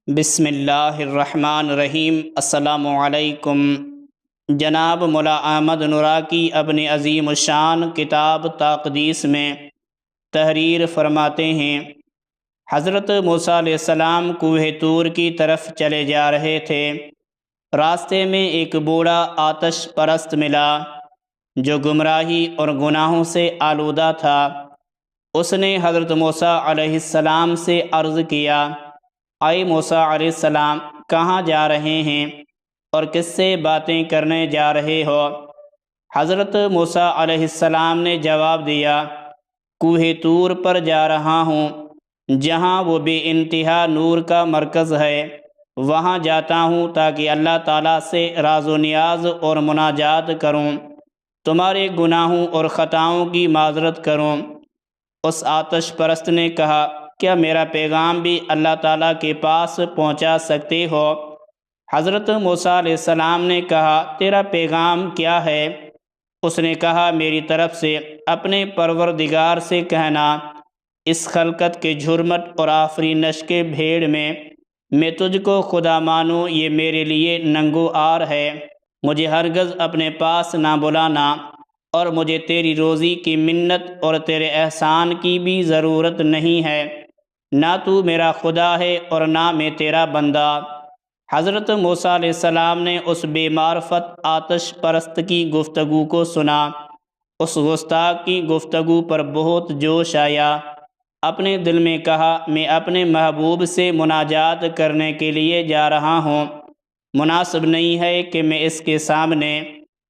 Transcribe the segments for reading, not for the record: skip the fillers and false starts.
بسم اللہ الرحمن الرحیم۔ السلام علیکم۔ جناب مولا احمد نورا کی اپنی عظیم الشان کتاب تقدیس میں تحریر فرماتے ہیں، حضرت موسیٰ علیہ السلام کوہ طور کی طرف چلے جا رہے تھے۔ راستے میں ایک بوڑھا آتش پرست ملا جو گمراہی اور گناہوں سے آلودہ تھا۔ اس نے حضرت موسیٰ علیہ السلام سے عرض کیا، اے موسیٰ علیہ السلام، کہاں جا رہے ہیں اور کس سے باتیں کرنے جا رہے ہو؟ حضرت موسیٰ علیہ السلام نے جواب دیا، کوہ طور پر جا رہا ہوں، جہاں وہ بے انتہا نور کا مرکز ہے۔ وہاں جاتا ہوں تاکہ اللہ تعالیٰ سے راز و نیاز اور مناجات کروں، تمہارے گناہوں اور خطاؤں کی معذرت کروں۔ اس آتش پرست نے کہا، کیا میرا پیغام بھی اللہ تعالیٰ کے پاس پہنچا سکتے ہو؟ حضرت موسیٰ علیہ السلام نے کہا، تیرا پیغام کیا ہے؟ اس نے کہا، میری طرف سے اپنے پروردگار سے کہنا، اس خلقت کے جھرمٹ اور آفرینش کے بھیڑ میں تجھ کو خدا مانوں، یہ میرے لیے ننگو آر ہے۔ مجھے ہرگز اپنے پاس نہ بلانا، اور مجھے تیری روزی کی منت اور تیرے احسان کی بھی ضرورت نہیں ہے۔ نہ تو میرا خدا ہے اور نہ میں تیرا بندہ۔ حضرت موسیٰ علیہ السلام نے اس بے معرفت آتش پرست کی گفتگو کو سنا۔ اس گستاخ کی گفتگو پر بہت جوش آیا۔ اپنے دل میں کہا، میں اپنے محبوب سے مناجات کرنے کے لیے جا رہا ہوں، مناسب نہیں ہے کہ میں اس کے سامنے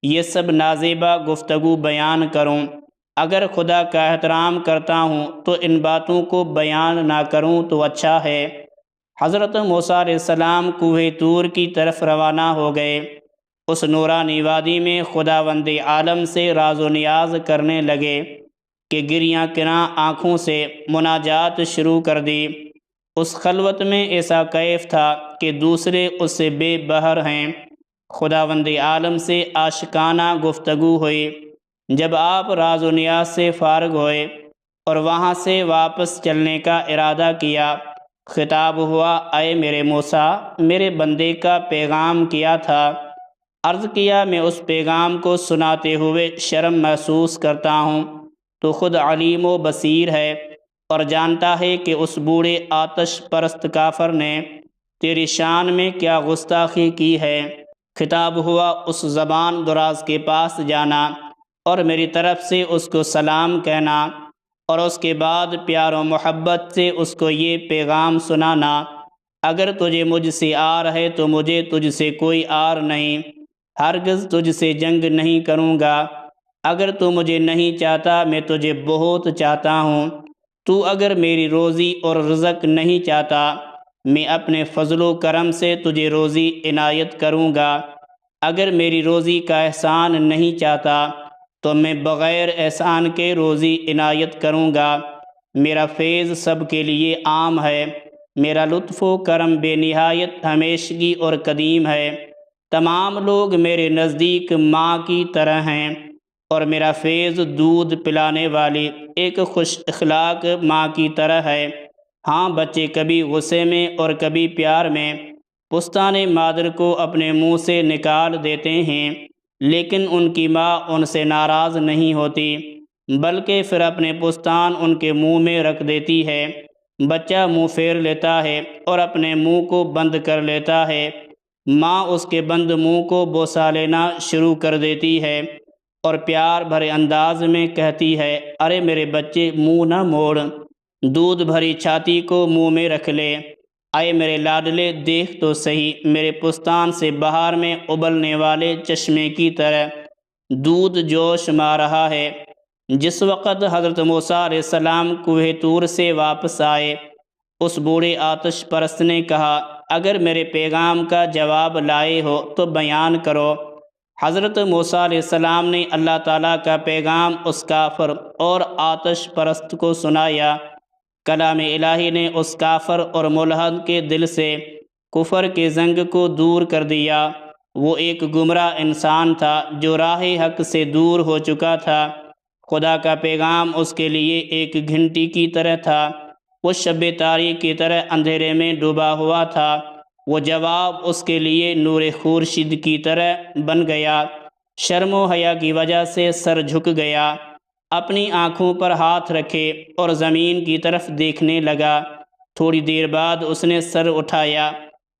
یہ سب نازیبا گفتگو بیان کروں۔ اگر خدا کا احترام کرتا ہوں تو ان باتوں کو بیان نہ کروں تو اچھا ہے۔ حضرت موسیٰ علیہ السلام کوہ طور کی طرف روانہ ہو گئے۔ اس نورانی وادی میں خداوند عالم سے راز و نیاز کرنے لگے کہ گریاں کناں آنکھوں سے مناجات شروع کر دی۔ اس خلوت میں ایسا کیف تھا کہ دوسرے اس سے بے بہر ہیں۔ خداوند عالم سے عاشقانہ گفتگو ہوئی۔ جب آپ راز و نیاز سے فارغ ہوئے اور وہاں سے واپس چلنے کا ارادہ کیا، خطاب ہوا، اے میرے موسیٰ، میرے بندے کا پیغام کیا تھا؟ عرض کیا، میں اس پیغام کو سناتے ہوئے شرم محسوس کرتا ہوں، تو خود علیم و بصیر ہے اور جانتا ہے کہ اس بوڑھے آتش پرست کافر نے تیری شان میں کیا گستاخی کی ہے۔ خطاب ہوا، اس زبان دراز کے پاس جانا اور میری طرف سے اس کو سلام کہنا، اور اس کے بعد پیار و محبت سے اس کو یہ پیغام سنانا، اگر تجھے مجھ سے آر ہے تو مجھے تجھ سے کوئی آر نہیں، ہرگز تجھ سے جنگ نہیں کروں گا۔ اگر تو مجھے نہیں چاہتا، میں تجھے بہت چاہتا ہوں۔ تو اگر میری روزی اور رزق نہیں چاہتا، میں اپنے فضل و کرم سے تجھے روزی عنایت کروں گا۔ اگر میری روزی کا احسان نہیں چاہتا تو میں بغیر احسان کے روزی عنایت کروں گا۔ میرا فیض سب کے لیے عام ہے، میرا لطف و کرم بے نہایت ہمیشگی اور قدیم ہے۔ تمام لوگ میرے نزدیک ماں کی طرح ہیں، اور میرا فیض دودھ پلانے والی ایک خوش اخلاق ماں کی طرح ہے۔ ہاں، بچے کبھی غصے میں اور کبھی پیار میں پستان مادر کو اپنے منہ سے نکال دیتے ہیں، لیکن ان کی ماں ان سے ناراض نہیں ہوتی، بلکہ پھر اپنے پستان ان کے منہ میں رکھ دیتی ہے۔ بچہ منہ پھیر لیتا ہے اور اپنے منہ کو بند کر لیتا ہے، ماں اس کے بند منہ کو بوسہ لینا شروع کر دیتی ہے اور پیار بھرے انداز میں کہتی ہے، ارے میرے بچے، منہ نہ موڑ، دودھ بھری چھاتی کو منہ میں رکھ لے۔ اے میرے لاڈلے، دیکھ تو صحیح، میرے پستان سے بہار میں ابلنے والے چشمے کی طرح دودھ جوش مار رہا ہے۔ جس وقت حضرت موسیٰ علیہ السلام کوہ طور سے واپس آئے، اس بوڑھے آتش پرست نے کہا، اگر میرے پیغام کا جواب لائے ہو تو بیان کرو۔ حضرت موسیٰ علیہ السلام نے اللہ تعالیٰ کا پیغام اس کافر اور آتش پرست کو سنایا۔ کلام الہی نے اس کافر اور ملحد کے دل سے کفر کے زنگ کو دور کر دیا۔ وہ ایک گمراہ انسان تھا جو راہ حق سے دور ہو چکا تھا۔ خدا کا پیغام اس کے لیے ایک گھنٹی کی طرح تھا وہ شب تاریک کی طرح اندھیرے میں ڈوبا ہوا تھا۔ وہ جواب اس کے لیے نور خورشید کی طرح بن گیا۔ شرم و حیا کی وجہ سے سر جھک گیا، اپنی آنکھوں پر ہاتھ رکھے اور زمین کی طرف دیکھنے لگا۔ تھوڑی دیر بعد اس نے سر اٹھایا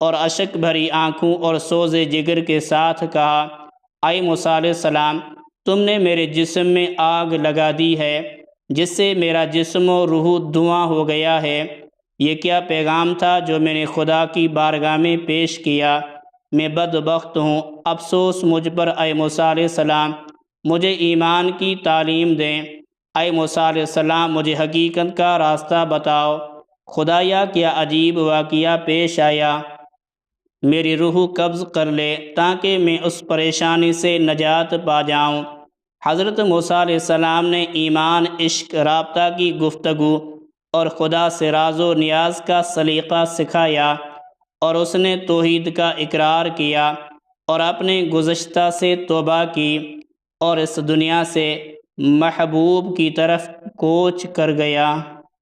اور اشک بھری آنکھوں اور سوز جگر کے ساتھ کہا، اے موسیٰ علیہ السلام، تم نے میرے جسم میں آگ لگا دی ہے، جس سے میرا جسم و روح دھواں ہو گیا ہے۔ یہ کیا پیغام تھا جو میں نے خدا کی بارگاہ میں پیش کیا؟ میں بدبخت ہوں، افسوس مجھ پر اے موسیٰ علیہ السلام، مجھے ایمان کی تعلیم دیں۔ اے موسیٰ علیہ السلام، مجھے حقیقت کا راستہ بتاؤ۔ خدایا کیا عجیب واقعہ پیش آیا، میری روح قبض کر لے تاکہ میں اس پریشانی سے نجات پا جاؤں۔ حضرت موسیٰ علیہ السلام نے ایمان، عشق، رابطہ کی گفتگو اور خدا سے راز و نیاز کا سلیقہ سکھایا، اور اس نے توحید کا اقرار کیا اور اپنے گزشتہ سے توبہ کی، اور اس دنیا سے محبوب کی طرف کوچ کر گیا۔